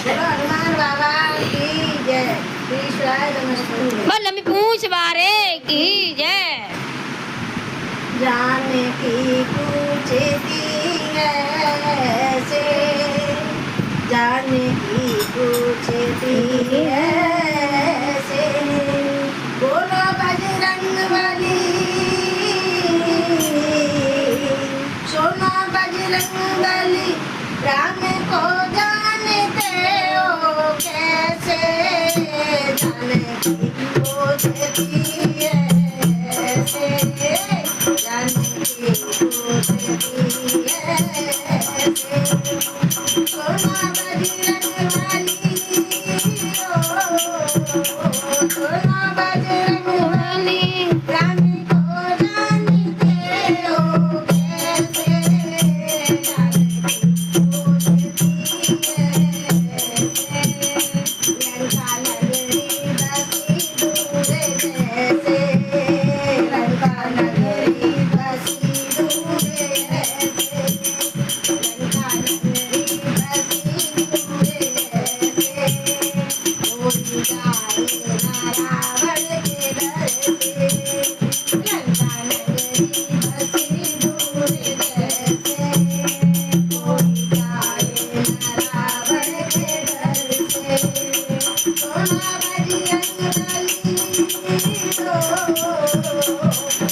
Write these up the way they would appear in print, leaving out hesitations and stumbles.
हनुमान बाबा की जय। ईश्वराय नमस्ते। बोल लम्बी पूछ बारे की जय। जानकी पूछती है से, जानकी पूछती है से, बोलो बजरंग बली, सोना बजरंग बली, राम को जानते हो कैसे, जानकी पूछती है से, जानकी पूछती है से, सोना बजरंग बली, सोना बजरंग बली, राम को जानते हो कैसे, जानकी पूछती है से, लंका नगरी बसी दूर जैसे, लंका नगरी बसी दूर जैसे, लंका नगरी बसी दूर जैसे, कोई जाए ना रावण के डर से, लंका नगरी बसी दूर जैसे, कोई जाए ना रावण के डर से, सोना बजरंग बली,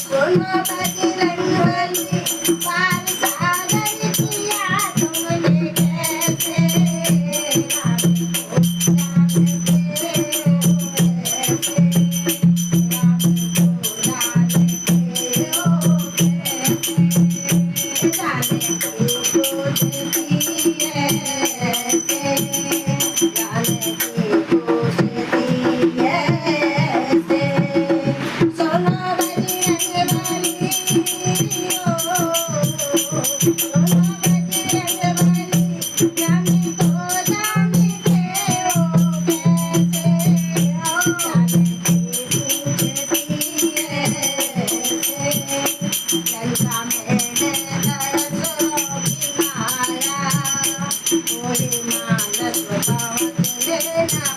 सोना बजरंग बली, पार सागर किया तुमने कैसे, राम को जानते हो कैसे, राम को जानते हो कैसे, जानकी पूछती है से, जानकी पूछती है से, सोना बजरंग बली, सोना बजरंग बली, राम को जानते हो कैसे, जानकी पूछती है से, लंका में है असुरों की माया, कोई मानस पहुँच न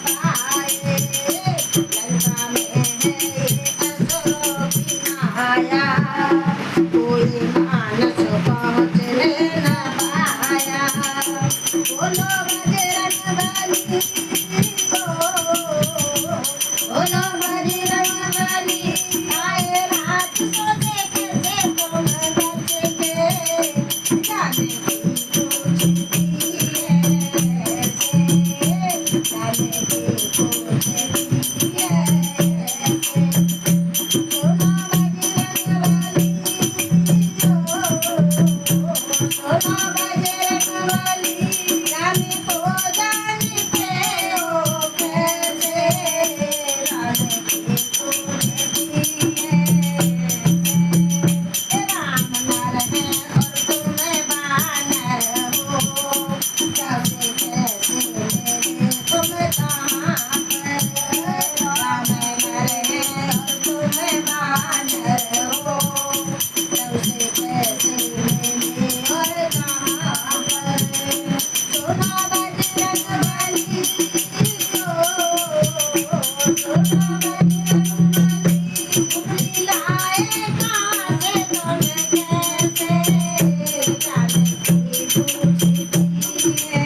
पाए, लंका में है असुरों की माया, कोई मानस पहुँच न पाया, बोलो बजरंग बली, बोलो बजरंग बली, आए राक्षसों से कैसे तुम बच के, जानकी पूछती है से, जानकी पूछती है से, सोना बजरंग बली, सोना बजरंग बली, राम को जानते हो कैसे, जानकी पूछती है से, राम नर है और तुम बानर हो, कैसे कैसे मेरे तुम कहाँ पर, राम नर है और तुम बानर हो, कैसे कैसे मेरे और कहाँ पर, सोना बजरंग बली, सोना बजरंग बली, लाए कहाँ से तुम कैसे, जानकी पूछती है